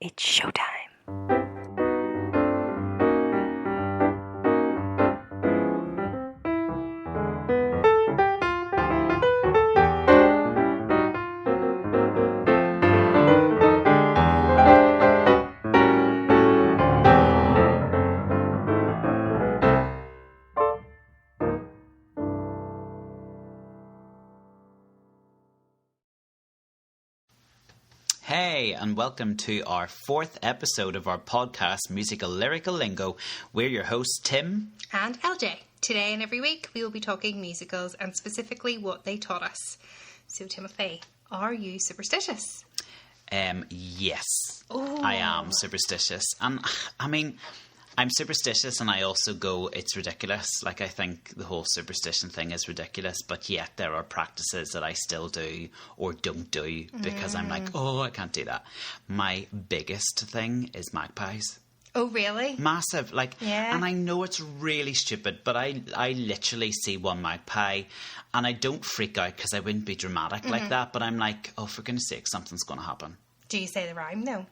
It's showtime. Hey, and welcome to our 4th episode of our podcast, Musical Lyrical Lingo. We're your hosts, Tim and LJ. Today and every week we will be talking musicals and specifically what they taught us. So, Timothy, are you superstitious? Yes, Ooh. I am superstitious. And I mean, I'm superstitious and I also go, it's ridiculous. Like, I think the whole superstition thing is ridiculous, but yet there are practices that I still do or don't do because I'm like, oh, I can't do that. My biggest thing is magpies. Oh, really? Massive. Like, yeah. And I know it's really stupid, but I literally see one magpie and I don't freak out because I wouldn't be dramatic like that, but I'm like, oh, for goodness sake, something's going to happen. Do you say the rhyme, though?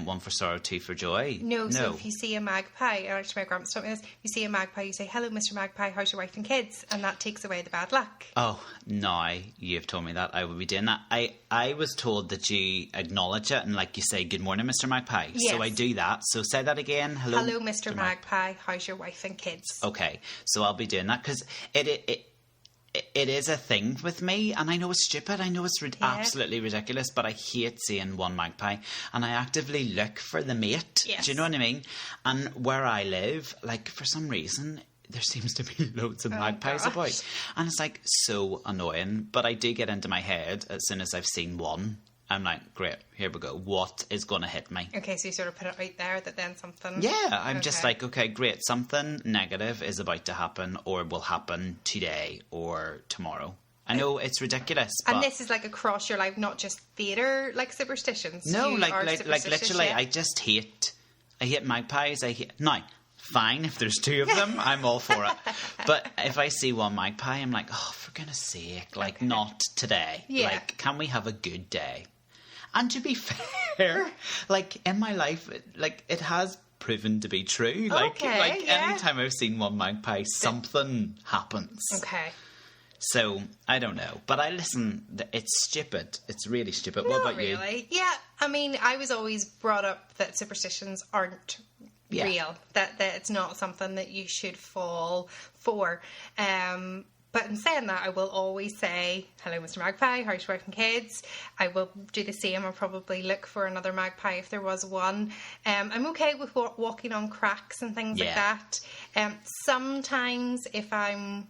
One for sorrow, two for joy. No, so if you see a magpie, actually my grandma's taught me this, you see a magpie, you say, hello, Mr. Magpie, how's your wife and kids? And that takes away the bad luck. Oh, no, you've told me that. I would be doing that. I was told that you acknowledge it and like you say, good morning, Mr. Magpie. Yes. So I do that. So say that again. Hello, Mr. Magpie, how's your wife and kids? Okay, so I'll be doing that because it is a thing with me, and I know it's stupid. I know it's absolutely ridiculous, but I hate seeing one magpie, and I actively look for the mate. Yes. Do you know what I mean? And where I live, like, for some reason, there seems to be loads of magpies about, and it's like so annoying. But I do get into my head as soon as I've seen one. I'm like, great, here we go. What is going to hit me? Okay, so you sort of put it out there that then something... Yeah, I'm just like, okay, great. Something negative is about to happen or will happen today or tomorrow. I know it's ridiculous, but... And this is like across your life, not just theatre, like superstitions. No, you like literally, yeah? I hate magpies. Now, fine, if there's two of them, I'm all for it. But if I see one magpie, I'm like, oh, for goodness sake, like, not today. Yeah. Like, can we have a good day? And to be fair, like, in my life, like, it has proven to be true. Like, anytime I've seen one magpie, something happens. Okay. So, I don't know. But it's stupid. It's really stupid. What about you? Not really. Yeah, I mean, I was always brought up that superstitions aren't real. That it's not something that you should fall for. But in saying that, I will always say, hello, Mr. Magpie, how's your wife and kids? I will do the same. I'll probably look for another magpie if there was one. I'm okay with walking on cracks and things like that. Sometimes if I'm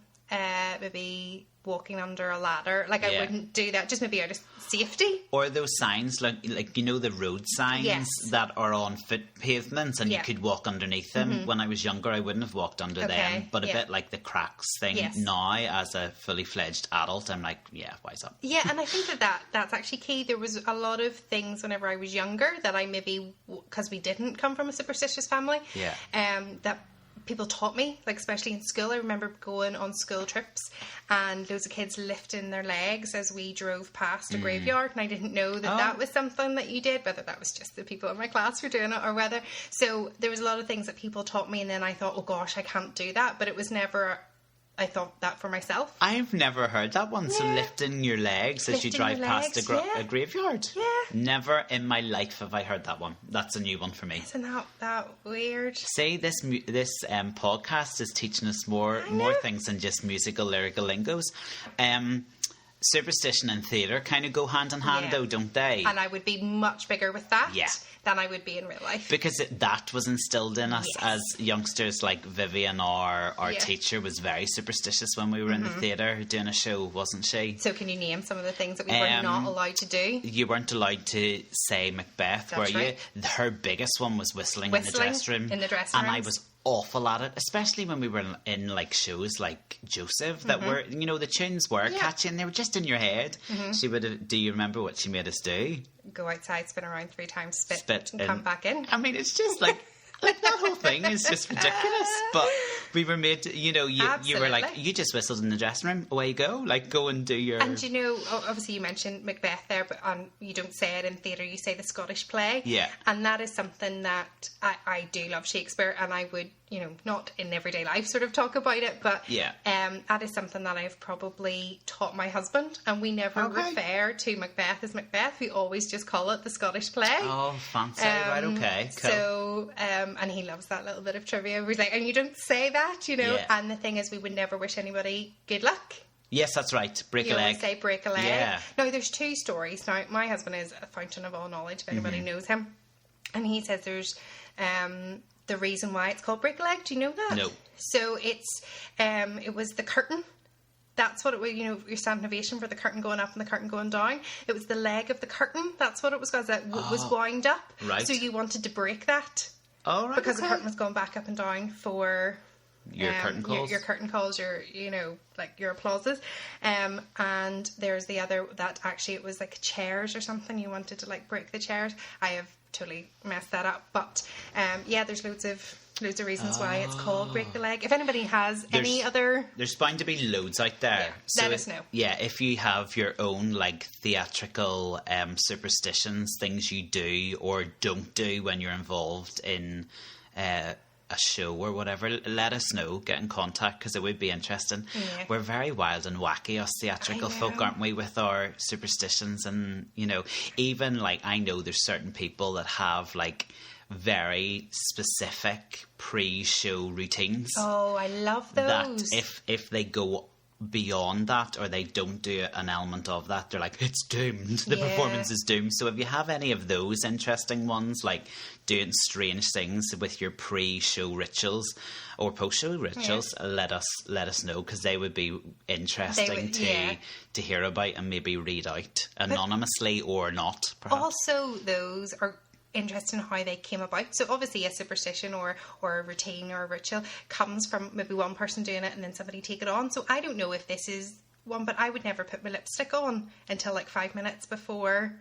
maybe walking under a ladder, like I wouldn't do that, just maybe out of safety. Or those signs, like you know, the road signs that are on foot pavements and you could walk underneath them. When I was younger, I wouldn't have walked under them, but a bit like the cracks thing now, as a fully fledged adult, I'm like, wise up. Yeah, and I think that's actually key. There was a lot of things whenever I was younger that I maybe, because we didn't come from a superstitious family, that people taught me, like especially in school. I remember going on school trips and loads of kids lifting their legs as we drove past a graveyard, and I didn't know that was something that you did, whether that was just the people in my class were doing it or whether. So there was a lot of things that people taught me, and then I thought, oh gosh, I can't do that, but it was never... I thought that for myself. I've never heard that one. Yeah. So lifting your legs as you drive past a graveyard. Yeah. Never in my life have I heard that one. That's a new one for me. Isn't that weird? See, this podcast is teaching us more things than just musical lyrical lingos. Superstition and theatre kind of go hand in hand, though, don't they? And I would be much bigger with that than I would be in real life. Because that was instilled in us as youngsters. Like Vivian, our teacher, was very superstitious when we were in the theatre doing a show, wasn't she? So can you name some of the things that we were not allowed to do? You weren't allowed to say Macbeth, were you? Her biggest one was whistling in the dressing room. And I was awful at it, especially when we were in like shows like Joseph that were, you know, the tunes were catchy and they were just in your head. She would have, do you remember what she made us do? Go outside, spin around 3 times, spit and come back in. I mean, it's just like that whole thing is just ridiculous. But We were made to, you were like, Absolutely. you just whistled in the dressing room, away you go. Like, go and do your... And obviously you mentioned Macbeth there, but you don't say it in theatre, you say the Scottish play. Yeah. And that is something that I do love Shakespeare, and I would, not in everyday life sort of talk about it, but Yeah. that is something that I've probably taught my husband, and we never refer to Macbeth as Macbeth, we always just call it the Scottish play. Oh, fancy. Right, okay. Cool. So, and he loves that little bit of trivia. He's like, and you don't say that, Yeah. and the thing is, we would never wish anybody good luck. Yes, that's right. Break You a always leg. say break a leg. Yeah. Now, there's two stories. Now, my husband is a fountain of all knowledge, if anybody knows him. And he says there's the reason why it's called break a leg. Do you know that? No. So it was the curtain. That's what it was, your standing ovation for the curtain going up and the curtain going down. It was the leg of the curtain. That's what it was, because it was wound up. Right. So you wanted to break that. Oh, right. Because the curtain was going back up and down for... Your curtain calls. Your curtain calls, your applauses. And there's the other that actually it was like chairs or something. You wanted to like break the chairs. I have totally messed that up. But there's loads of reasons why it's called break the leg. If anybody has any other... There's bound to be loads out there. Yeah, So let us know. Yeah, if you have your own like theatrical superstitions, things you do or don't do when you're involved in a show or whatever, let us know. Get in contact, because it would be interesting. Yeah. We're very wild and wacky, us theatrical folk, aren't we, with our superstitions? And even like, I know there's certain people that have like very specific pre-show routines. Oh, I love those. That if they go beyond that, or they don't do an element of that, they're like, it's doomed. The Yeah. performance is doomed. So if you have any of those interesting ones, like doing strange things with your pre-show rituals or post-show rituals, let us know, because they would be interesting to hear about and maybe read out anonymously or not, perhaps. Also, those are interested in how they came about. So obviously a superstition or a routine or a ritual comes from maybe one person doing it and then somebody take it on. So I don't know if this is one, but I would never put my lipstick on until like 5 minutes before.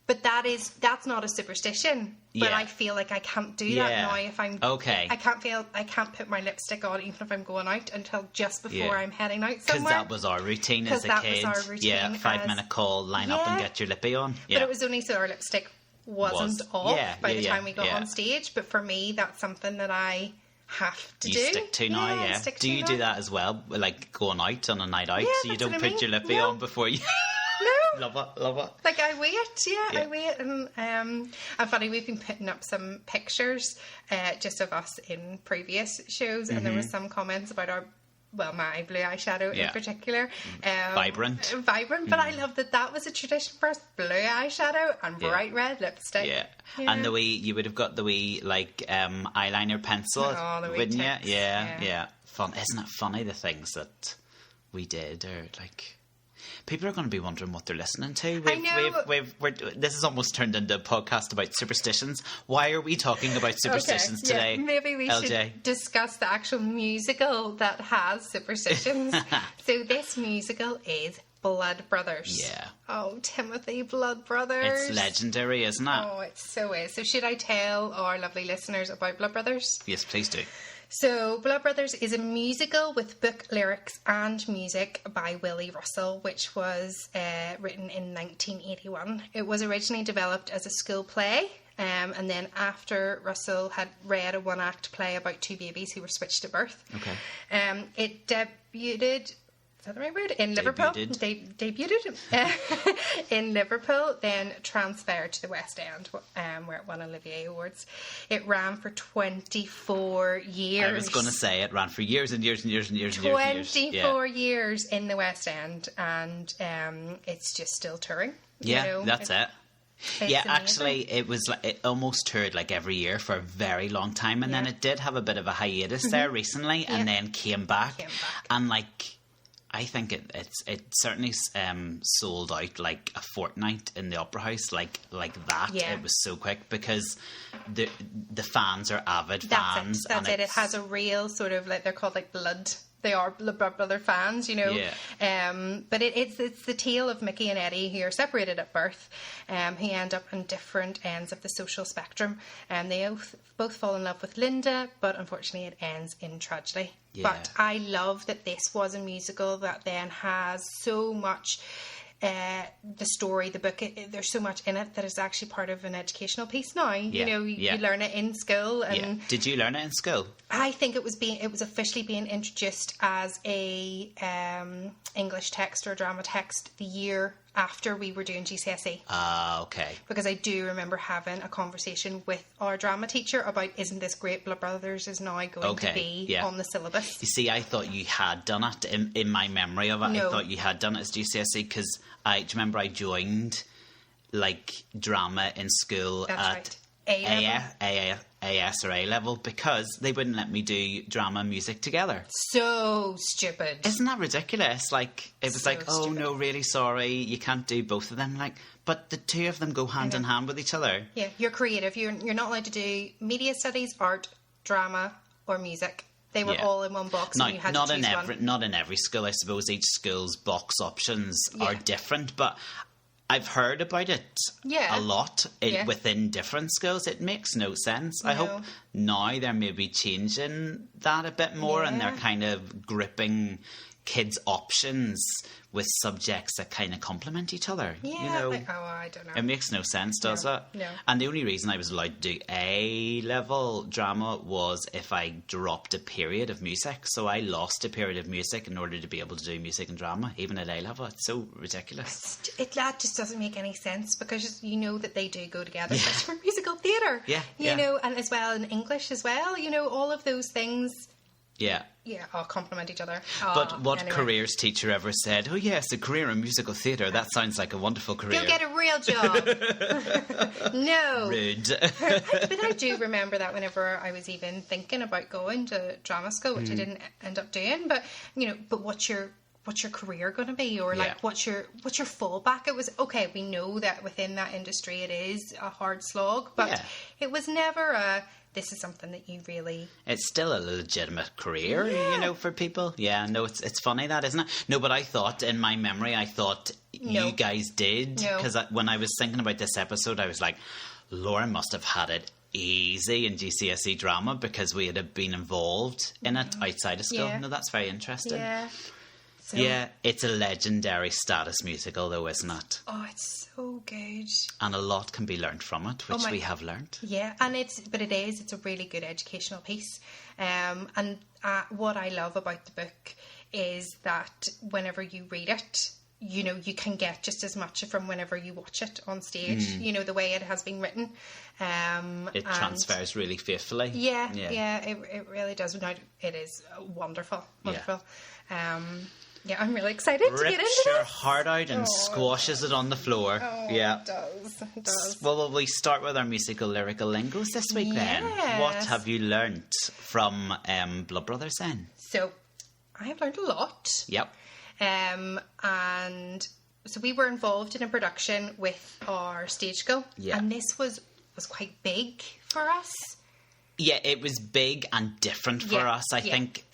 But that's not a superstition. But Yeah. I feel like I can't do that now if I'm okay. I can't put my lipstick on even if I'm going out until just before Yeah. I'm heading out Because somewhere. that was our routine as a 'Cause that kid. was our routine Yeah, 5-minute call, line up and Yeah. get your lippy on. Yeah. But it was only so our lipstick wasn't off by the time we got yeah. on stage. But for me, that's something that I have to You do. stick to now, yeah. stick Do to you now. do that as well? Like going out on a night out, Yeah, so you that's don't what I put your mean. lippy No. on before you... No. Love it. Like I wait, Yeah. I wait, and funny, we've been putting up some pictures just of us in previous shows, and there was some comments about my blue eyeshadow in particular. Vibrant. But I love that was a tradition for us, blue eyeshadow and bright red lipstick. Yeah. Yeah. And you would have got the wee, like, eyeliner pencil, Oh, the wee wouldn't tips, you? yeah. Yeah. Fun. Isn't it funny, the things that we did, or, like... People are going to be wondering what they're listening to. I know. This has almost turned into a podcast about superstitions. Why are we talking about superstitions today? Maybe we LJ? should discuss the actual musical that has superstitions. So this musical is Blood Brothers. Yeah. Oh, Timothy Blood Brothers. It's legendary, isn't it? Oh, it so is. So should I tell our lovely listeners about Blood Brothers? Yes, please do. So, Blood Brothers is a musical with book lyrics and music by Willie Russell, which was written in 1981. It was originally developed as a school play, and then after Russell had read a one-act play about two babies who were switched at birth. Okay. It debuted... Is that the right word? In Liverpool. Debuted in Liverpool, then transferred to the West End, where it won Olivier Awards. It ran for 24 years. I was going to say it ran for years and years and years and years and years. 24 years in the West End, and it's just still touring. Yeah, that's it. Yeah, amazing. actually, it almost toured like every year for a very long time, and then it did have a bit of a hiatus there recently, and then came back. And like, I think it certainly sold out like a fortnight in the Opera House, like that. Yeah. It was so quick because the fans are avid fans. That's it. It has a real sort of, like, they're called like blood they are Blood Brother fans, you know. Yeah. But it's the tale of Mickey and Eddie, who are separated at birth, who end up on different ends of the social spectrum. And they both fall in love with Linda, but unfortunately it ends in tragedy. Yeah. But I love that this was a musical that then has so much... the story, the book, there's so much in it that is actually part of an educational piece now. You know, you learn it in school. And Did you learn it in school? I think it was officially being introduced as a English text or drama text the year after we were doing GCSE. Okay. Because I do remember having a conversation with our drama teacher about, isn't this great, Blood Brothers is now going to be on the syllabus. You see, I thought you had done it in my memory of it. No. I thought you had done it as GCSE because do you remember I joined like drama in school That's at AS or A level because they wouldn't let me do drama and music together. So stupid. Isn't that ridiculous? Like, it was So like, oh stupid. no, really sorry, you can't do both of them. Like, but the two of them go hand in hand with each other. Yeah, you're creative. You're not allowed to do media studies, art, drama, or music. They were all in one box, Now, and you had not to choose one. Not in every school. I suppose each school's box options are different, but I've heard about it a lot within different schools. It makes no sense. I hope now they're maybe changing that a bit more and they're kind of gripping kids' options with subjects that kind of complement each other. Yeah, you know, I don't know. it makes no sense, does it? No. And the only reason I was allowed to do A-level drama was if I dropped a period of music. So I lost a period of music in order to be able to do music and drama, even at A-level. It's so ridiculous. That just doesn't make any sense because you know that they do go together, especially for musical theatre. You know, and as well in English as well. You know, all of those things. Yeah. Yeah, I'll complement each other. But what careers teacher ever said, oh yes, a career in musical theatre, that sounds like a wonderful career. You'll get a real job. No. Rude. But I do remember that whenever I was even thinking about going to drama school, which I didn't end up doing, but you know, but what's your career going to be, or like what's your fallback? It was okay, we know that within that industry it is a hard slog, but it was never this is something that you really... It's still a legitimate career, you know, for people. Yeah, no, it's funny that, isn't it? No, but I thought, in my memory, you guys did. Because when I was thinking about this episode, I was like, Laura must have had it easy in GCSE drama because we had been involved in it outside of school. No, that's very interesting. Yeah. So, yeah, it's a legendary status musical, though, isn't it? Oh, it's so good. And a lot can be learned from it, which we have learned. Yeah, and it's a really good educational piece. And what I love about the book is that whenever you read it, you know, you can get just as much from whenever you watch it on stage, you know, the way it has been written. It transfers really faithfully. Yeah, it really does. Now, it is wonderful. Yeah, I'm really excited to get into Rips your this. heart out and squashes it on the floor. Oh, yeah. It does. Well, will we start with our musical lyrical lingos this week then? What have you learnt from Blood Brothers then? So, I have learned a lot. Yep. And so we were involved in a production with our stage school. Yeah. And this was quite big for us. Yeah, it was big and different for us. I think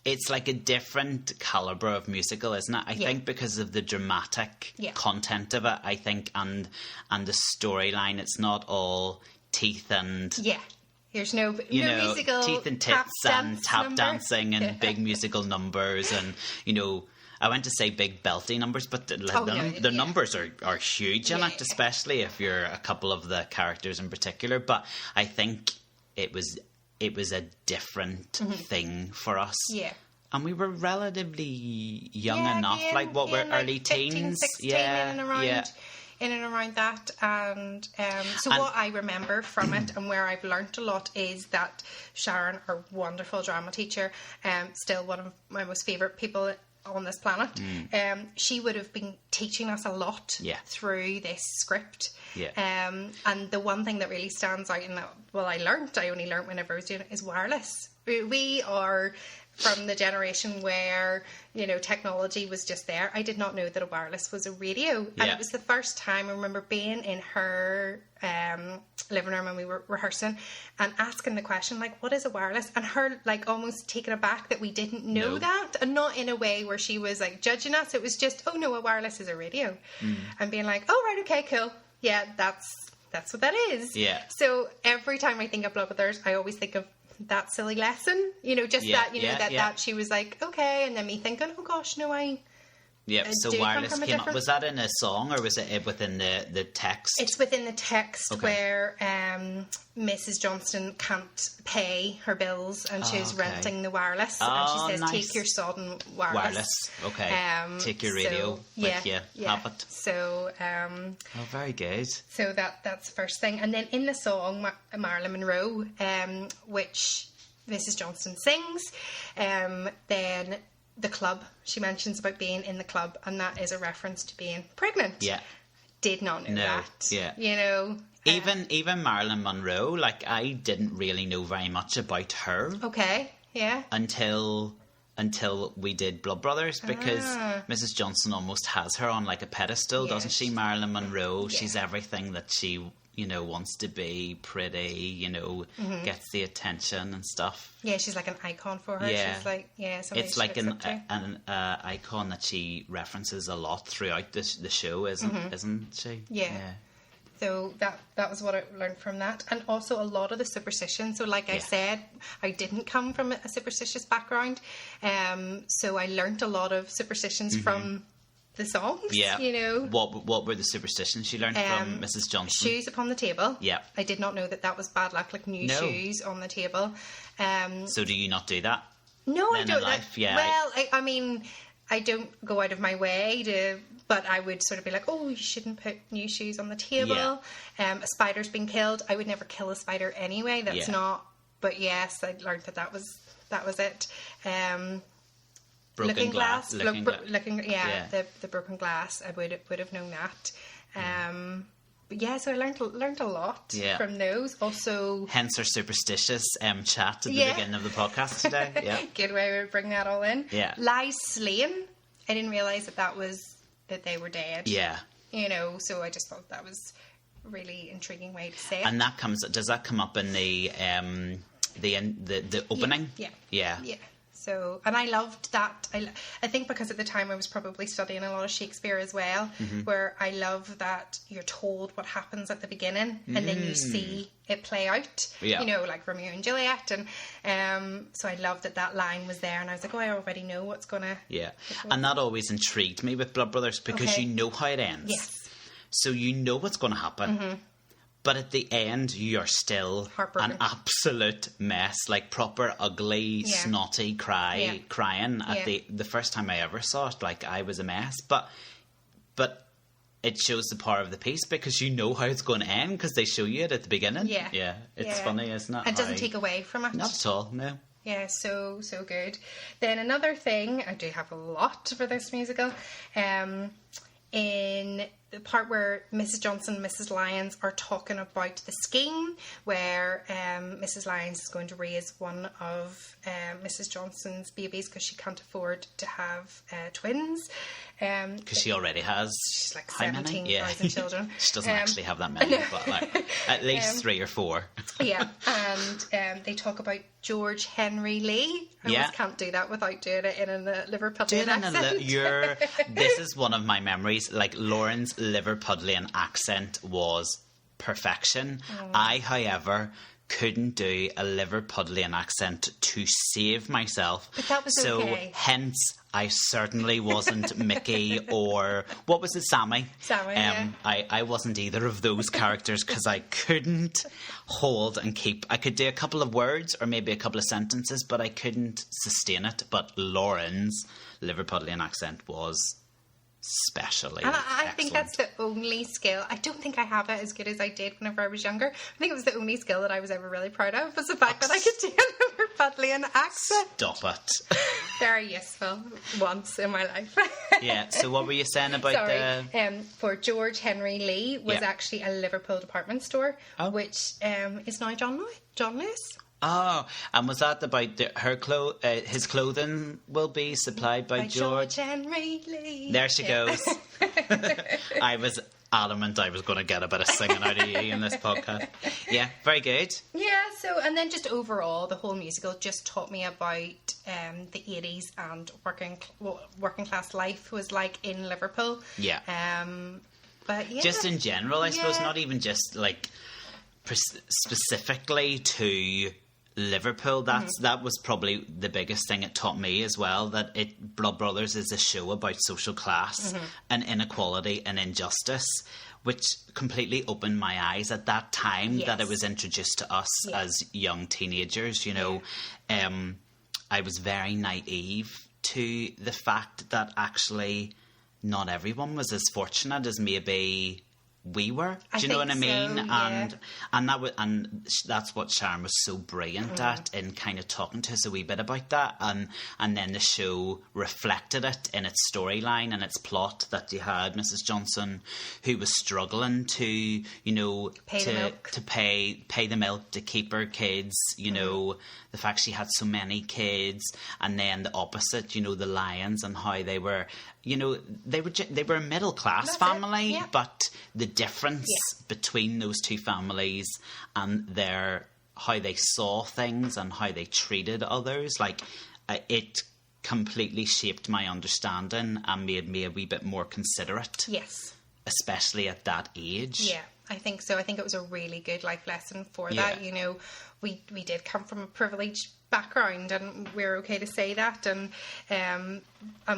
it's like a different calibre of musical, isn't it? I think because of the dramatic content of it, I think, and the storyline, it's not all teeth and... Yeah. There's no musical teeth and tits and tap dancing and big musical numbers and, you know... I went to say big belty numbers, but the numbers are huge in it, especially if you're a couple of the characters in particular. But I think it was a different thing for us. Yeah. And we were relatively young enough, we're early 15, teens. 16 in and around that. And what I remember from it and where I've learnt a lot is that Sharon, our wonderful drama teacher, still one of my most favourite people on this planet, she would have been teaching us a lot through this script. And the one thing that really stands out in that, I only learnt whenever I was doing it, is wireless. We are from the generation where, you know, technology was just there. I did not know that a wireless was a radio. And it was the first time I remember being in her living room when we were rehearsing and asking the question, like, what is a wireless? And her, like, almost taken aback that we didn't know that, and not in a way where she was, like, judging us. It was just, oh no, a wireless is a radio. And being like, oh right, okay, cool, yeah, that's what that is. Yeah. So every time I think of Blood Brothers, I always think of that silly lesson, you know, just that, you know, that she was like, okay, and then me thinking, oh gosh, no, so wireless came up. Was that in a song or was it within the text? It's within the text where Mrs. Johnston can't pay her bills and she's renting the wireless. And she says, take your sodden wireless. Okay. Take your radio with you. Have it. So, very good. So that's the first thing. And then in the song, Marilyn Monroe, which Mrs. Johnston sings, then the club, she mentions about being in the club, and that is a reference to being pregnant. Yeah. Did not know that. Yeah. You know. Even Marilyn Monroe, like, I didn't really know very much about her. Okay. Yeah. Until we did Blood Brothers, because Mrs. Johnson almost has her on like a pedestal, doesn't she? Marilyn Monroe. Yeah. She's everything that she, you know, wants to be, pretty, you know, gets the attention and stuff. Yeah, she's like an icon for her. Yeah. She's like, it's like an icon that she references a lot throughout the show, isn't she? Yeah. So that was what I learned from that. And also a lot of the superstitions. So like I said, I didn't come from a superstitious background. So I learned a lot of superstitions from the songs, you know. What were the superstitions you learned from Mrs. Johnson? Shoes upon the table. Yeah. I did not know that was bad luck, like new shoes on the table. So do you not do that? No, I don't. Well, I mean, I don't go out of my way to, but I would sort of be like, oh, you shouldn't put new shoes on the table. A spider's been killed. I would never kill a spider anyway. That's not, but yes, I learned that was it. Broken glass. The broken glass. I would have known that. But yeah, so I learned a lot from those. Also, hence our superstitious chat at the beginning of the podcast today. Yeah, good way to bring that all in. Yeah, lies slain. I didn't realise that they were dead. Yeah, you know. So I just thought that was a really intriguing way to say it. And does that come up in the opening? Yeah. So, and I loved that. I think because at the time I was probably studying a lot of Shakespeare as well, where I love that you're told what happens at the beginning and then you see it play out, you know, like Romeo and Juliet. And so I loved that line was there, and I was like, oh, I already know what's going to... Yeah, and that always intrigued me with Blood Brothers, because you know how it ends. Yes. So you know what's going to happen. But at the end, you're still an absolute mess, like proper ugly, snotty crying. At the first time I ever saw it, like, I was a mess. But it shows the power of the piece, because you know how it's going to end, because they show you it at the beginning. Yeah. It's funny, isn't it? It doesn't take away from it. Not at all, no. Yeah, so good. Then another thing, I do have a lot for this musical. In the part where Mrs. Johnson and Mrs. Lyons are talking about the scheme, where Mrs. Lyons is going to raise one of Mrs. Johnson's babies because she can't afford to have twins. Because she already has, she's like 17,000 children. She doesn't actually have that many, but like at least 3 or 4. And they talk about George Henry Lee. I almost can't do that without doing it in a Liverpudlian accent. This is one of my memories. Like, Lauren's Liverpudlian accent was perfection. I, however, couldn't do a Liverpudlian accent to save myself. But that was okay. So hence, I certainly wasn't Mickey or... What was it, Sammy? Sammy, I wasn't either of those characters, because I couldn't hold and keep... I could do a couple of words or maybe a couple of sentences, but I couldn't sustain it. But Lauren's Liverpudlian accent was... especially and I think that's the only skill. I don't think I have it as good as I did whenever I was younger. I think it was the only skill that I was ever really proud of, was the fact that I could do a Liverpudlian accent. Stop it. Very useful once in my life. Yeah, so what were you saying about for George Henry Lee was actually a Liverpool department store, which is now John Lewis. Oh, and was that about his clothing will be supplied by George Henry Lee. There she goes. I was adamant I was going to get a bit of singing out of you in this podcast. Yeah, very good. Yeah, so, and then just overall, the whole musical just taught me about the 80s and working class life was like in Liverpool. Yeah. But yeah. Just in general, I suppose, not even just like specifically to Liverpool. That was probably the biggest thing it taught me as well, that Blood Brothers is a show about social class and inequality and injustice, which completely opened my eyes at that time that it was introduced to us as young teenagers. You know, I was very naive to the fact that actually not everyone was as fortunate as maybe we were. Do you know what I mean? So, yeah. And that's what Sharon was so brilliant at, in kind of talking to us a wee bit about that, and then the show reflected it in its storyline and its plot, that you had Mrs. Johnson who was struggling to, you know, pay the milk to keep her kids, you know, the fact she had so many kids, and then the opposite, you know, the Lions and how they were, you know, they were a middle class family, but the difference between those two families and how they saw things and how they treated others, like it completely shaped my understanding and made me a wee bit more considerate. Yes. Especially at that age. Yeah, I think so. I think it was a really good life lesson for that. You know, we did come from a privileged background, and we're okay to say that, and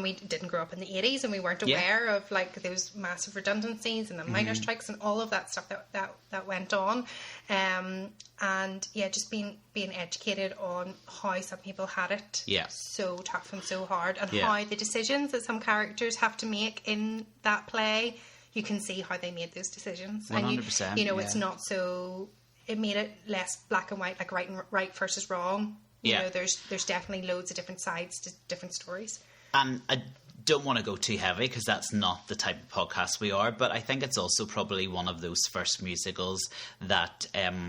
we didn't grow up in the 80s, and we weren't aware of like those massive redundancies and the miners' strikes and all of that stuff that went on, and just being educated on how some people had it so tough and so hard, and how the decisions that some characters have to make in that play, you can see how they made those decisions. 100%, and you know, it's not so, it made it less black and white, like right versus wrong. You know, there's definitely loads of different sides to different stories. And I don't want to go too heavy, because that's not the type of podcast we are, but I think it's also probably one of those first musicals that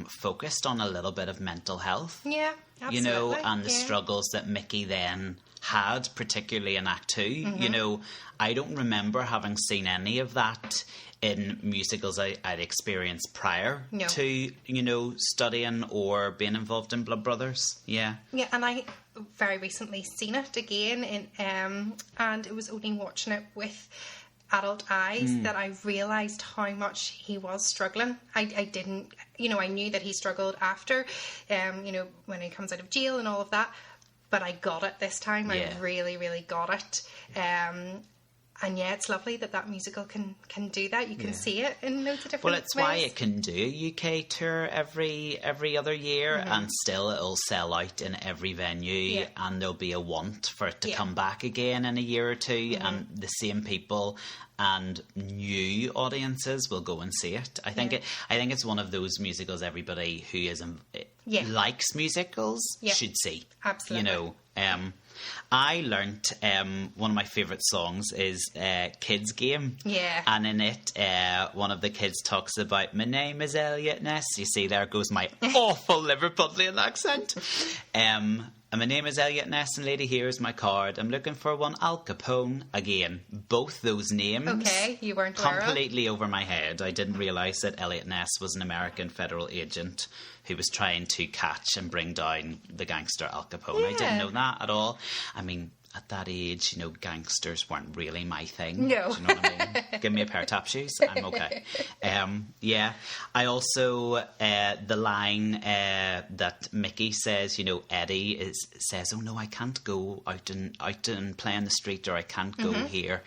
focused on a little bit of mental health. Yeah, absolutely. You know, and the struggles that Mickey then had, particularly in Act 2. You know, I don't remember having seen any of that in musicals I'd experienced prior to, you know, studying or being involved in Blood Brothers. Yeah. Yeah, and I very recently seen it again, and it was only watching it with adult eyes that I realised how much he was struggling. I didn't, you know, I knew that he struggled after, you know, when he comes out of jail and all of that, but I got it this time. I really, really got it. And it's lovely that musical can do that. You can see it in loads of different ways. Well, it's why it can do a UK tour every other year, and still it'll sell out in every venue, and there'll be a want for it to come back again in a year or two, and the same people and new audiences will go and see it. I think it's one of those musicals everybody who likes musicals should see. Absolutely. You know, I learnt one of my favourite songs is Kids Game. Yeah. And in it, one of the kids talks about, my name is Elliot Ness. You see, there goes my awful Liverpudlian accent. And my name is Elliot Ness, and lady, here is my card. I'm looking for one Al Capone. Again, both those names. Okay, you weren't aware of. Completely over my head. I didn't realise that Elliot Ness was an American federal agent who was trying to catch and bring down the gangster Al Capone. I didn't know that at all. I mean, at that age, you know, gangsters weren't really my thing. No. Do you know what I mean? Give me a pair of tap shoes, I'm okay. I also, the line that Mickey says, you know, Eddie says, oh no, I can't go out and play in the street, or I can't go here.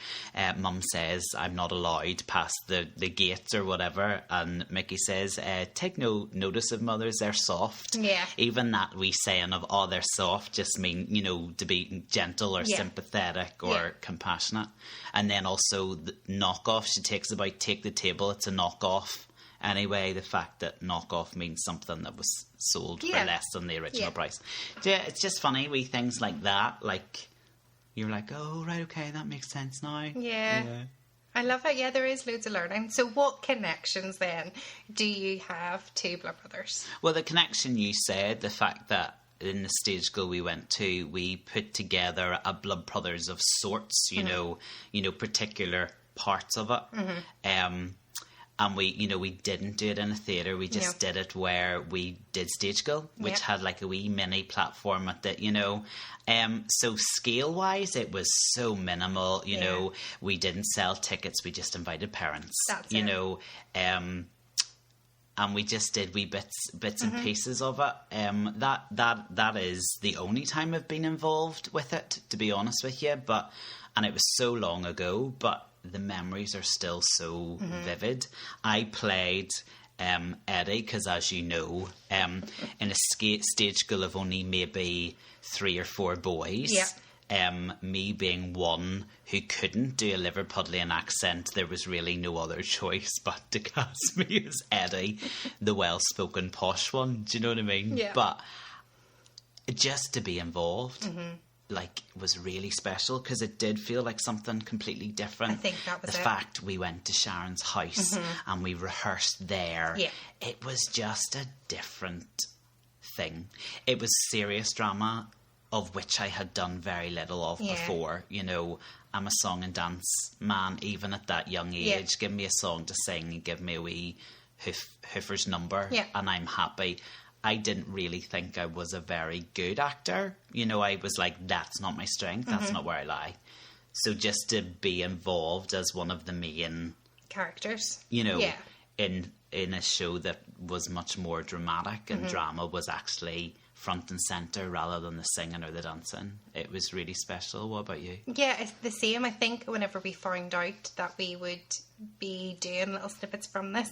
Mum says, I'm not allowed past the gates or whatever. And Mickey says, take no notice of mothers, they're soft. Yeah. Even that wee saying of, oh, they're soft, just mean, you know, to be gentle or sympathetic or compassionate. And then also the knockoff, she takes about take the table, it's a knockoff. Anyway, the fact that knockoff means something that was sold for less than the original price. Yeah, it's just funny, wee things like that. Like, you're like, oh, right, okay, that makes sense now. Yeah. I love it. Yeah, there is loads of learning. So what connections then do you have to Blood Brothers? Well, the connection you said, the fact that in the stage school we went to, we put together a Blood Brothers of sorts, you know, particular parts of it. And we didn't do it in a theatre. We just did it where we did stage school, which had like a wee mini platform at it, So scale-wise, it was so minimal, you know. We didn't sell tickets. We just invited parents, and we just did wee bits and pieces of it. That is the only time I've been involved with it, to be honest with you. And it was so long ago, but the memories are still so vivid. I played Eddie, because as you know, in a stage school of only maybe 3 or 4 boys, me being one who couldn't do a Liverpudlian accent, there was really no other choice but to cast me as Eddie, the well-spoken posh one. Do you know what I mean? Yeah. But just to be involved... was really special, because it did feel like something completely different. I think that was the fact we went to Sharon's house and we rehearsed there. Yeah. It was just a different thing. It was serious drama, of which I had done very little of before. I'm a song and dance man, even at that young age. Yeah. Give me a song to sing and give me a wee Hoofer's number, and I'm happy. I didn't really think I was a very good actor. I was like, that's not my strength. That's not where I lie. So just to be involved as one of the main characters, in a show that was much more dramatic and drama was actually front and centre rather than the singing or the dancing. It was really special. What about you? Yeah, it's the same. I think whenever we found out that we would be doing little snippets from this,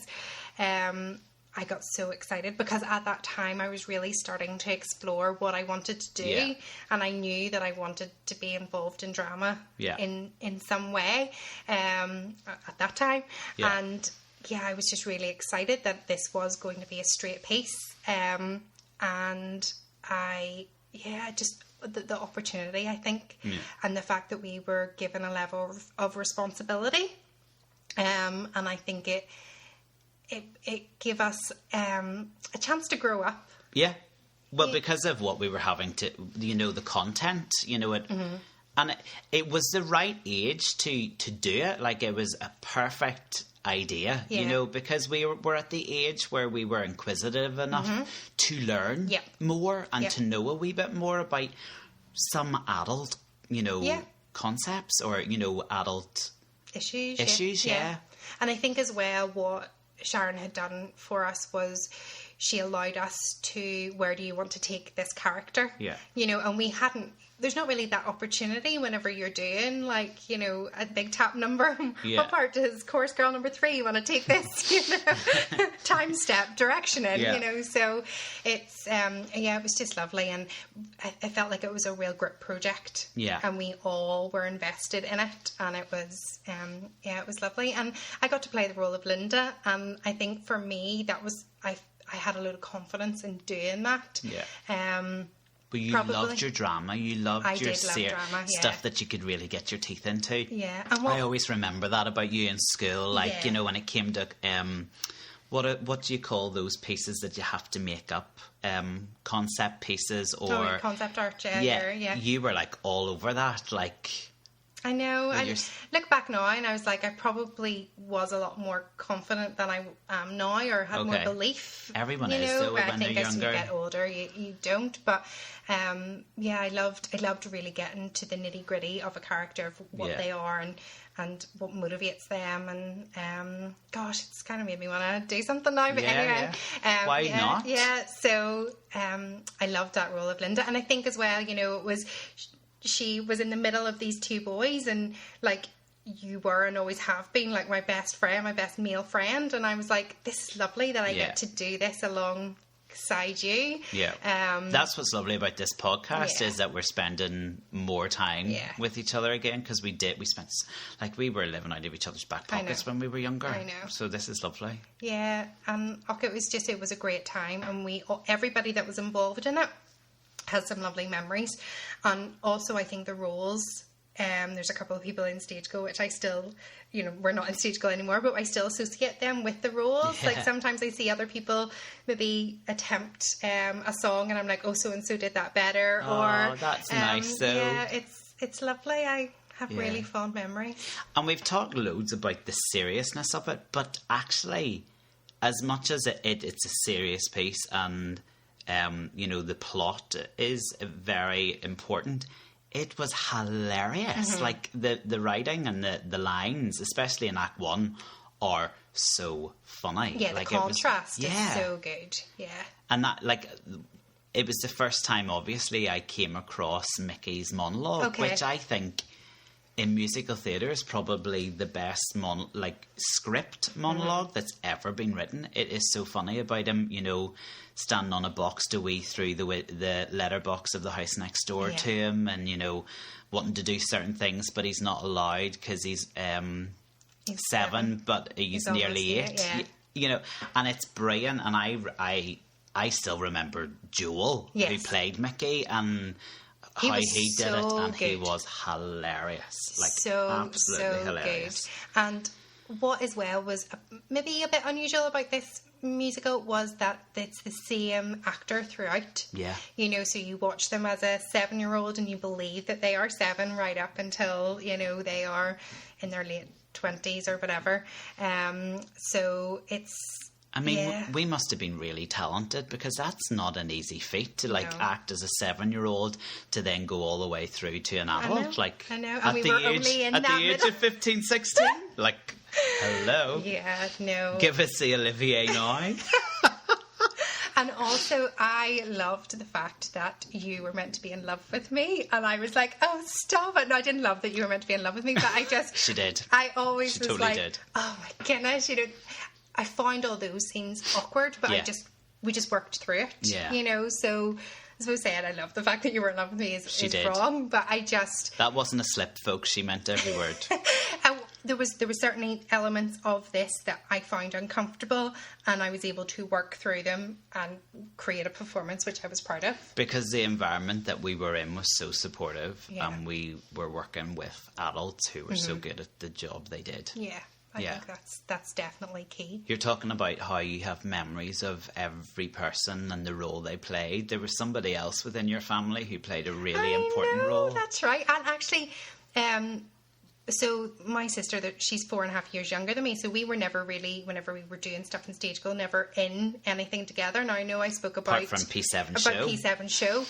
I got so excited, because at that time I was really starting to explore what I wanted to do, and I knew that I wanted to be involved in drama in some way at that time. And I was just really excited that this was going to be a straight piece, and I just the opportunity, I think, and the fact that we were given a level of responsibility, and I think it gave us a chance to grow up. Yeah. Well, because of what we were having to, the content, and it was the right age to do it. Like, it was a perfect idea, because we were at the age where we were inquisitive enough to learn more and to know a wee bit more about some adult, concepts or, adult issues. Yeah. And I think as well, what Sharon had done for us was she allowed us to, where do you want to take this character? Yeah. And we hadn't, there's not really that opportunity whenever you're doing a big tap number. Yeah. What part does chorus girl number 3 want to take this, time step direction in, so it's, it was just lovely. And I felt like it was a real group project. Yeah. And we all were invested in it, and it was, it was lovely. And I got to play the role of Linda, and I think for me, that was, I had a lot of confidence in doing that. Yeah. But you loved your drama. You loved your stuff that you could really get your teeth into. Yeah. And I always remember that about you in school. Like, when it came to what do you call those pieces that you have to make up? Concept pieces or concept art. Yeah. You were like all over that. Like, I know. I look back now and I was like, I probably was a lot more confident than I am now, or had more belief. Everyone is, though, when they're younger. As you get older, you don't. But I loved really getting to the nitty gritty of a character, of what they are and what motivates them. And gosh, it's kind of made me want to do something now. But anyway, why not? Yeah. So I loved that role of Linda, and I think as well, it was. She was in the middle of these 2 boys, and you were and always have been my best friend, my best male friend, and I was like, this is lovely that I get to do this alongside you. Yeah. That's what's lovely about this podcast, is that we're spending more time with each other again, because we spent we were living out of each other's back pockets when we were younger. I know. So this is lovely. Yeah. It was a great time, and everybody that was involved in it has some lovely memories. And also I think the roles there's a couple of people in Stage Go, which I still, we're not in Stage Go anymore, but I still associate them with the roles. Yeah. Like sometimes I see other people maybe attempt a song and I'm like, oh, so-and-so did that better. Oh, that's nice though. Yeah, it's lovely. I have really fond memories. And we've talked loads about the seriousness of it, but actually, as much as it's a serious piece and, the plot is very important, it was hilarious. Mm-hmm. Like, the writing and the lines, especially in Act 1, are so funny. Yeah, like, the contrast is so good. Yeah. And that, like, it was the first time, obviously, I came across Mickey's monologue, which I think in musical theatre is probably the best script monologue that's ever been written. It is so funny about him, standing on a box to wee through the letterbox of the house next door to him, and wanting to do certain things, but he's not allowed because he's 7, but he's nearly 8. And it's brilliant. And I still remember Joel, who played Mickey, and how he did it, and he was hilarious. Like, absolutely hilarious. Good. And what as well was maybe a bit unusual about this musical was that it's the same actor throughout. Yeah. So you watch them as a 7-year-old and you believe that they are 7 right up until, they are in their late 20s or whatever. So it's... I mean, we must have been really talented, because that's not an easy feat to act as a 7-year-old to then go all the way through to an adult. I know. And we were only in that the age of 15, 16. Like, hello. Yeah, no. Give us the Olivier now. And also, I loved the fact that you were meant to be in love with me. And I was like, oh, stop it. No, I didn't love that you were meant to be in love with me, but I just... She did. I always she was totally like, did. Oh my goodness, I found all those scenes awkward, but we just worked through it. Yeah. So as I was saying, I love the fact that you were in love with me is wrong, but I just... That wasn't a slip, folks. She meant every word. There was certainly elements of this that I found uncomfortable, and I was able to work through them and create a performance which I was proud of. Because the environment that we were in was so supportive, and we were working with adults who were so good at the job they did. Yeah. I think that's definitely key. You're talking about how you have memories of every person and the role they played. There was somebody else within your family who played a really important role. That's right. And actually, so my sister, she's 4.5 years younger than me, so we were never really, whenever we were doing stuff in Stage Go, never in anything together. Now I know I spoke about... Apart from P7 P7 show.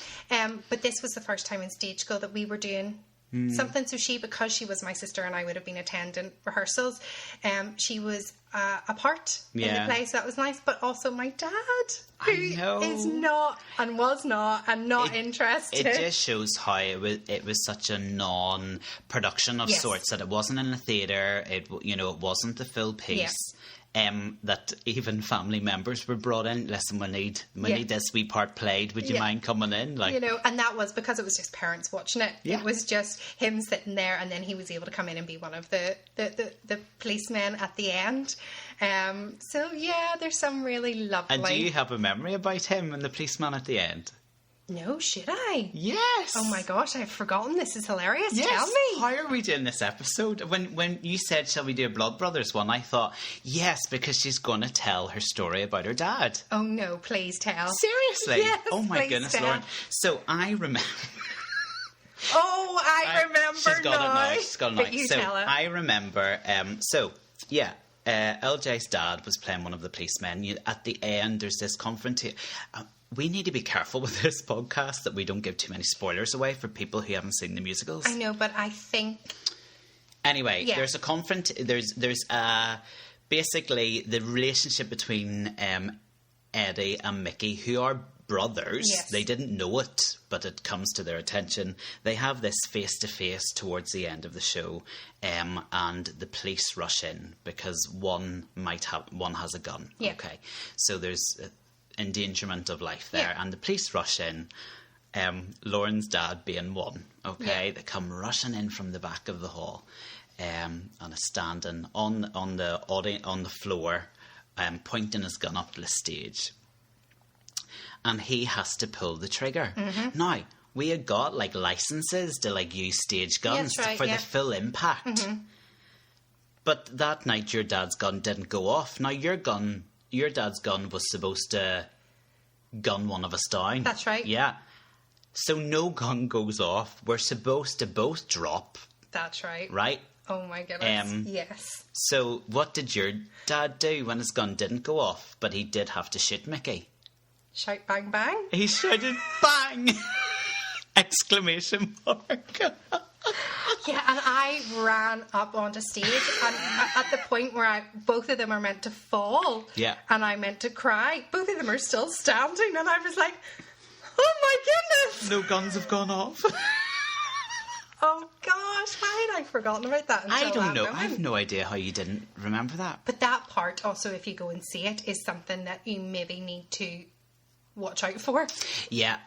But this was the first time in Stage Go that we were doing something. So because she was my sister and I would have been attending rehearsals, she was a part in the play, so that was nice. But also my dad, who is not and was not and not interested. It just shows how it was such a non-production of sorts, that it wasn't in a theatre. It wasn't the full piece. That even family members were brought in. Listen, we need this wee part played. Would you mind coming in? And that was because it was just parents watching it. It was just him sitting there, and then he was able to come in and be one of the policemen at the end. So there's some really lovely... And do you have a memory about him and the policeman at the end? No, should I? Yes. Oh my gosh, I've forgotten. This is hilarious. Yes. Tell me. How are we doing this episode? When you said, shall we do a Blood Brothers one, I thought, yes, because she's going to tell her story about her dad. Oh no, please tell. Seriously? Yes, oh my goodness, tell. Lauren. So I remember... Oh, I remember She's got now. it now. She's got it now. But you so tell it. I remember... LJ's dad was playing one of the policemen. At the end, there's this confrontation... we need to be careful with this podcast that we don't give too many spoilers away for people who haven't seen the musicals. I know, but I think... Anyway, there's a there's basically the relationship between Eddie and Mickey, who are brothers. Yes. They didn't know it, but it comes to their attention. They have this face-to-face towards the end of the show, and the police rush in because one has a gun. Yeah. Okay, so there's endangerment of life there, and the police rush in. Lauren's dad being one. Okay, they come rushing in from the back of the hall, and is standing on the floor, pointing his gun up to the stage. And he has to pull the trigger. Mm-hmm. Now, we had got like licenses to like use stage guns That's right, for yeah. the full impact. But that night your dad's gun didn't go off. Now your dad's gun was supposed to gun one of us down. That's right. Yeah. So no gun goes off. We're supposed to both drop. That's right. Right? Oh my goodness. Yes. So what did your dad do when his gun didn't go off, but he did have to shoot Mickey? Shout bang bang. He shouted bang! Exclamation mark. Yeah, and I ran up onto stage, and at the point where both of them are meant to fall, Yeah. and I meant to cry, both of them are still standing, and I was like, oh my goodness! No guns have gone off. Oh gosh, why had I forgotten about that until I don't that know. moment? I have no idea how you didn't remember that. But that part, also, if you go and see it, is something that you maybe need to watch out for. Yeah,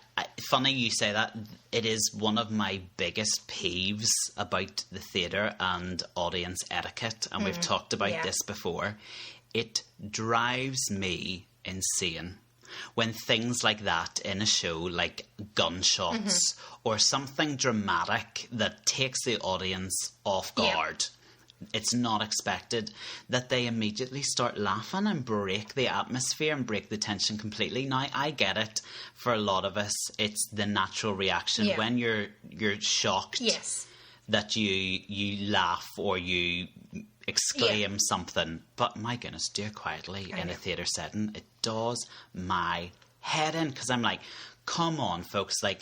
funny you say that. It is one of my biggest peeves about the theatre and audience etiquette, and we've talked about this before. It drives me insane when things like that in a show, like gunshots or something dramatic that takes the audience off guard, it's not expected, that they immediately start laughing and break the atmosphere and break the tension completely. Now, I get it. For a lot of us, it's the natural reaction when you're shocked that you laugh or you exclaim something. But my goodness, do it quietly in a theatre setting. It does my head in, because I'm like, come on, folks, like,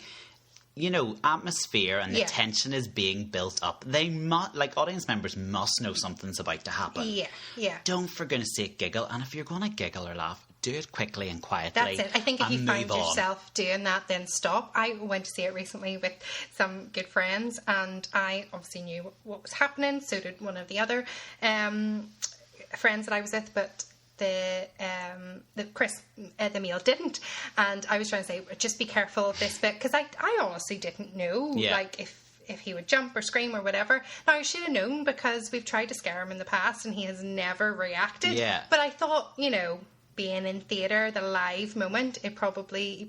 you know, atmosphere and the tension is being built up. They must, like, audience members must know something's about to happen. Yeah. Don't, for goodness sake, giggle. And if you're going to giggle or laugh, do it quickly and quietly. That's it. I think if you find on. yourself doing that, then stop. I went to see it recently with some good friends, and I obviously knew what was happening. So did one of the other friends that I was with, but the Chris, the meal didn't, and I was trying to say, just be careful of this bit, because I honestly didn't know, like if he would jump or scream or whatever. Now I should have known, because we've tried to scare him in the past and he has never reacted. But I thought, you know, being in theatre, the live moment, he probably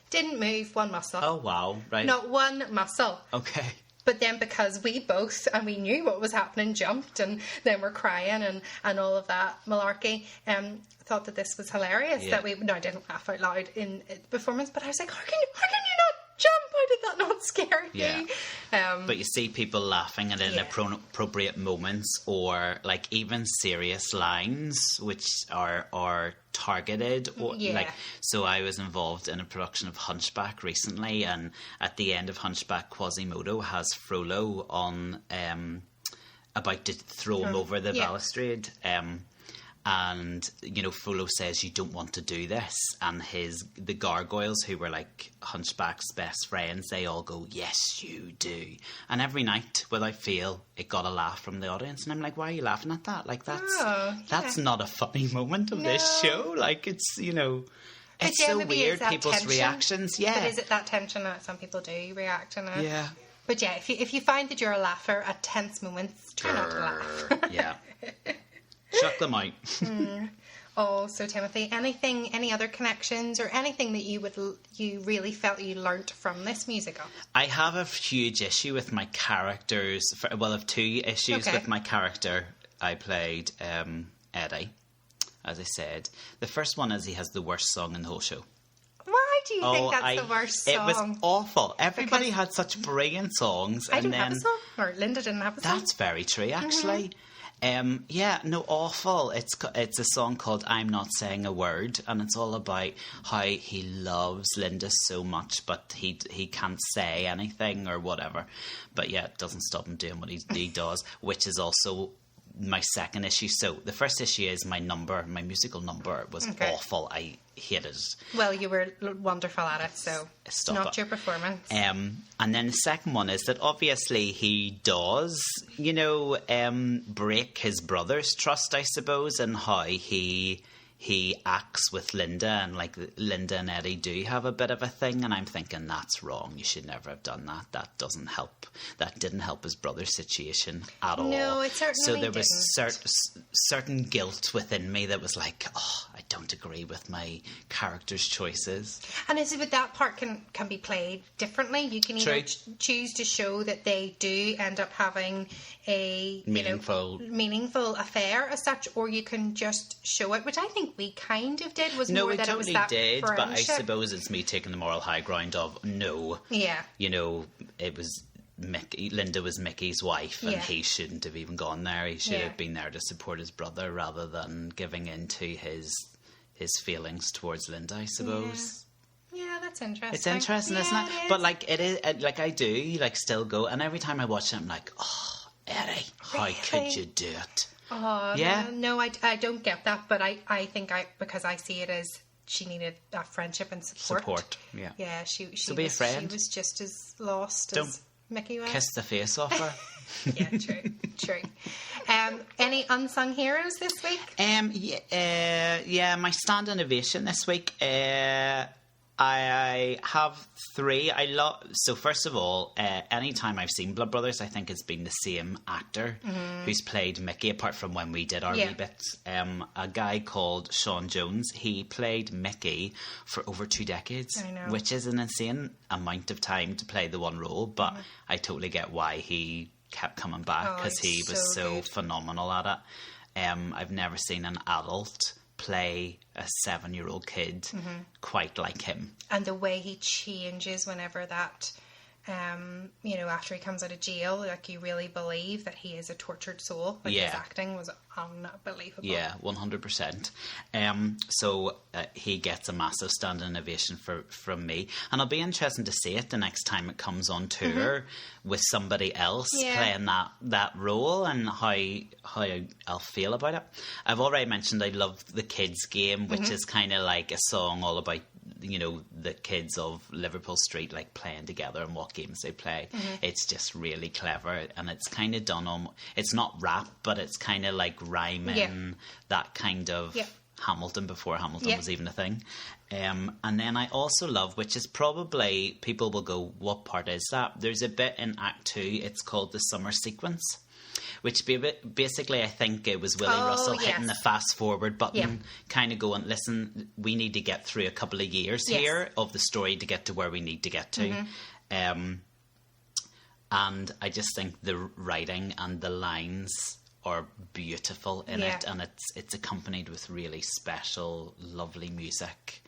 didn't move one muscle. Oh wow, right. Not one muscle. Okay. But then, because we both, and we knew what was happening, jumped, and then we're crying and all of that malarkey, thought that this was hilarious. That I didn't laugh out loud in the performance, but I was like, how can you not jump? How did that not scare you? But you see people laughing at inappropriate moments, or like even serious lines which are targeted, or like, so I was involved in a production of Hunchback recently, and at the end of Hunchback, Quasimodo has Frollo on about to throw him over the balustrade, and you know, Frollo says, you don't want to do this, and the gargoyles, who were like Hunchback's best friends, they all go, yes you do. And every night, without fail, it got a laugh from the audience, and I'm like, why are you laughing at that? Like, that's not a funny moment of this show. Like, it's, you know, it's so weird, people's tension, reactions. But is it that tension that some people do react in it? Yeah. But if you find that you're a laugher at tense moments, try not to laugh. Shut them out. Oh, so Timothy, any other connections or anything that you really felt you learnt from this musical? I have a huge issue with my characters. I have two issues with my character. I played Eddie, as I said. The first one is he has the worst song in the whole show. Why do you think that's the worst song? It was awful. Everybody had such brilliant songs. I don't have a song, or Linda didn't have a song. That's very true, actually. Awful. It's a song called I'm Not Saying a Word, and it's all about how he loves Linda so much, but he can't say anything or whatever. But it doesn't stop him doing what he does, which is also my second issue. So the first issue is my musical number was awful. I hated it. Well, you were wonderful at it, so it's not your performance. And then the second one is that obviously he does, break his brother's trust, I suppose, and how he he acts with Linda, and like Linda and Eddie do have a bit of a thing, and I'm thinking that's wrong. You should never have done that. That doesn't help. That didn't help his brother's situation at all. No, it certainly So there didn't. was certain guilt within me that was like, oh, I don't agree with my character's choices. And is it with that part can be played differently? You can either True. choose to show that they do end up having a meaningful affair as such, or you can just show it, which I think we kind of did. Was No, more we that totally it was that did, but I friendship. suppose it's me taking the moral high ground of no. Yeah. You know, it was Linda was Mickey's wife, and he shouldn't have even gone there. He should have been there to support his brother rather than giving in to his feelings towards Linda, I suppose. Yeah, that's interesting. It's interesting, isn't it? But like it is, like I do, like still go, and every time I watch it, I'm like, oh, Eddie, how could you do it? Oh, yeah. No, I don't get that, but I think because I see it as she needed that friendship and support. Yeah. Yeah, she be a friend. She was just as lost Don't as Mickey was. Kiss the face off her. Yeah, true. Any unsung heroes this week? Yeah, my standing ovation this week. I have 3. So first of all, anytime I've seen Blood Brothers, I think it's been the same actor who's played Mickey, apart from when we did our wee bits. A guy called Sean Jones. He played Mickey for over 2 decades, I know. which is an insane amount of time to play the one role, but I totally get why he kept coming back, because he was so phenomenal at it. I've never seen an adult play a 7-year-old kid quite like him. And the way he changes whenever that, after he comes out of jail, like you really believe that he is a tortured soul. Like his acting was unbelievable. Yeah, 100%. So he gets a massive standing ovation from me, and it'll be interesting to see it the next time it comes on tour with somebody else playing that role, and how I'll feel about it. I've already mentioned I love the kids game, which is kind of like a song all about the kids of Liverpool Street like playing together and what games they play. It's just really clever, and it's kind of done on, it's not rap, but it's kind of like rhyming that kind of Hamilton before Hamilton was even a thing. And then I also love, which is probably, people will go, what part is that? There's a bit in Act 2, it's called the Summer Sequence, which basically I think it was Willie Russell hitting the fast forward button, kind of going, listen, we need to get through a couple of years here of the story to get to where we need to get to. And I just think the writing and the lines are beautiful in it, and it's accompanied with really special, lovely music.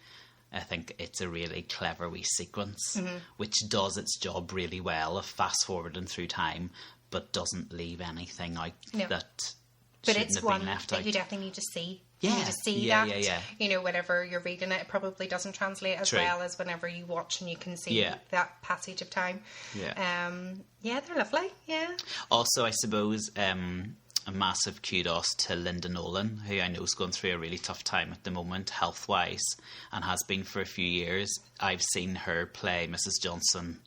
I think it's a really clever wee sequence, which does its job really well of fast forwarding through time, but doesn't leave anything out that shouldn't have been left out. But you definitely need to see. Yeah. You need to see that. Whenever you're reading it, it probably doesn't translate as well as whenever you watch and you can see that passage of time. They're lovely. Yeah. Also, I suppose a massive kudos to Linda Nolan, who I know is going through a really tough time at the moment, health-wise, and has been for a few years. I've seen her play Mrs. Johnson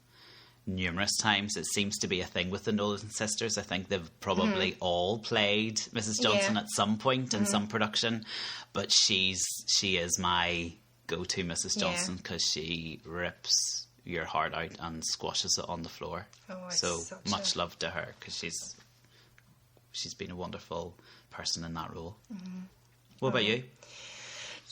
numerous times. It seems to be a thing with the Nolan sisters. I think they've probably all played Mrs. Johnson at some point in some production, but she is my go-to Mrs. Johnson, because she rips your heart out and squashes it on the floor. So much love to her, because she's been a wonderful person in that role. What about you?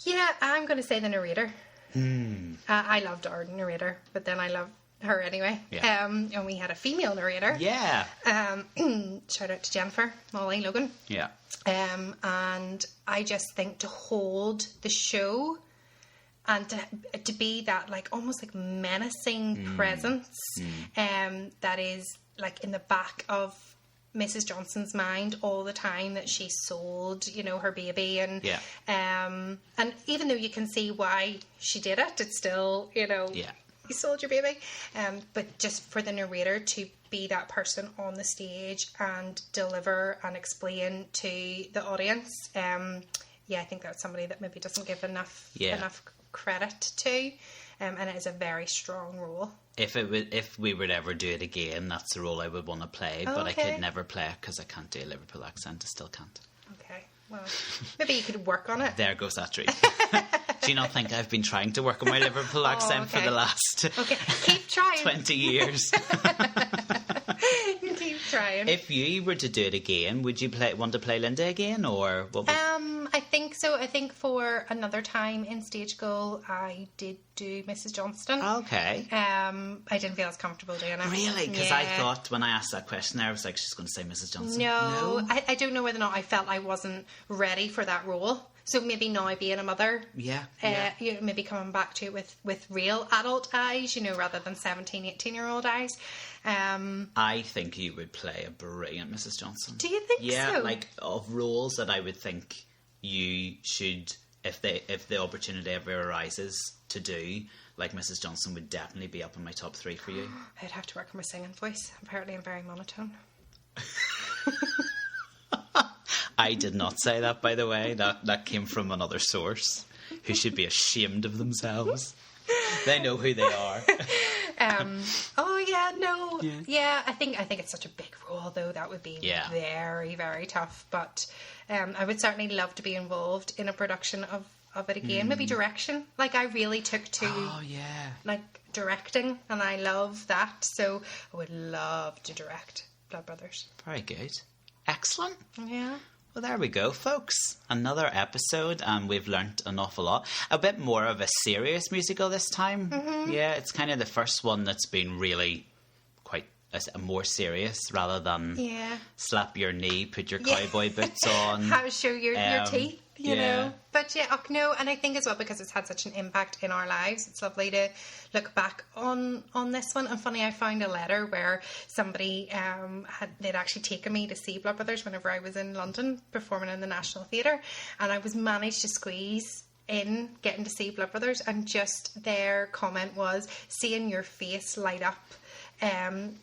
Yeah, I'm going to say the narrator. I loved our narrator, but then I love her anyway. And we had a female narrator. Shout out to Jennifer, Molly, Logan. And I just think to hold the show and to be that like almost like menacing presence that is like in the back of Mrs. Johnson's mind all the time, that she sold, her baby, and even though you can see why she did it, it's still, you sold your baby. But just for the narrator to be that person on the stage and deliver and explain to the audience, I think that's somebody that maybe doesn't give enough credit to, and it is a very strong role. If we would ever do it again, that's the role I would want to play, but I could never play it because I can't do a Liverpool accent. I still can't. Okay. well, maybe you could work on it. There goes that dream. Do you not think I've been trying to work on my Liverpool accent for the last keep trying. 20 years? Keep trying. If you were to do it again, would you want to play Linda again, or what? I think so. I think for another time in stage school, I did do Mrs. Johnston. Okay. I didn't feel as comfortable doing it. Really? Because I thought when I asked that question there, I was like, she's going to say Mrs. Johnston. No. I don't know whether or not I felt I wasn't ready for that role. So maybe now being a mother, you know, maybe coming back to it with real adult eyes, you know, rather than 17, 18-year-old eyes. I think you would play a brilliant Mrs. Johnson. Do you think so? Yeah, like of roles that I would think you should, if the opportunity ever arises to do, like Mrs. Johnson would definitely be up in my top 3 for you. I'd have to work on my singing voice. Apparently I'm very monotone. I did not say that, by the way. That came from another source who should be ashamed of themselves. They know who they are. I think it's such a big role, though. That would be very, very tough. But I would certainly love to be involved in a production of it again. Maybe direction. Like, I really took to directing, and I love that. So I would love to direct Blood Brothers. Very good. Excellent. Yeah. Well, there we go, folks. Another episode, and we've learnt an awful lot. A bit more of a serious musical this time. Mm-hmm. Yeah, it's kind of the first one that's been really quite more serious, rather than slap your knee, put your cowboy boots on. How show your teeth, you know. But no, and I think as well, because it's had such an impact in our lives, it's lovely to look back on this one. And funny, I found a letter where somebody they'd actually taken me to see Blood Brothers whenever I was in London performing in the National Theatre, and I was managed to squeeze in getting to see Blood Brothers, and just their comment was, seeing your face light up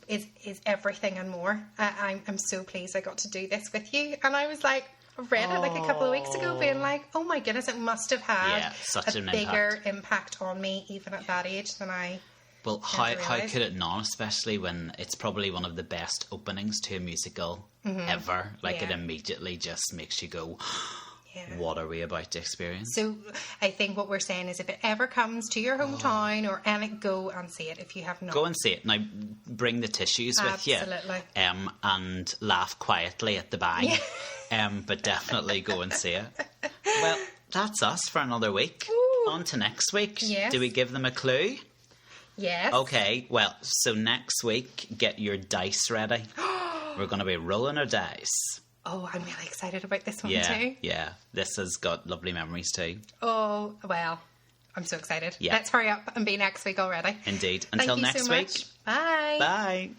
is everything and more. I'm so pleased I got to do this with you. And I read it like a couple of weeks ago, being like, oh my goodness, it must have had such a bigger impact on me even at that age than I. Well, how could it not, especially when it's probably one of the best openings to a musical ever. Like, it immediately just makes you go, what are we about to experience? So I think what we're saying is, if it ever comes to your hometown or any, go and see it if you have not. Go and see it. Now, bring the tissues with you. Absolutely. And laugh quietly at the bang. But definitely go and see it. Well, that's us for another week. Ooh. On to next week. Yes. Do we give them a clue? Yes. Okay, well, so next week, get your dice ready. We're going to be rolling our dice. Oh, I'm really excited about this one too. Yeah, this has got lovely memories too. Oh, well, I'm so excited. Yeah. Let's hurry up and be next week already. Indeed. Until next week. Bye. Bye.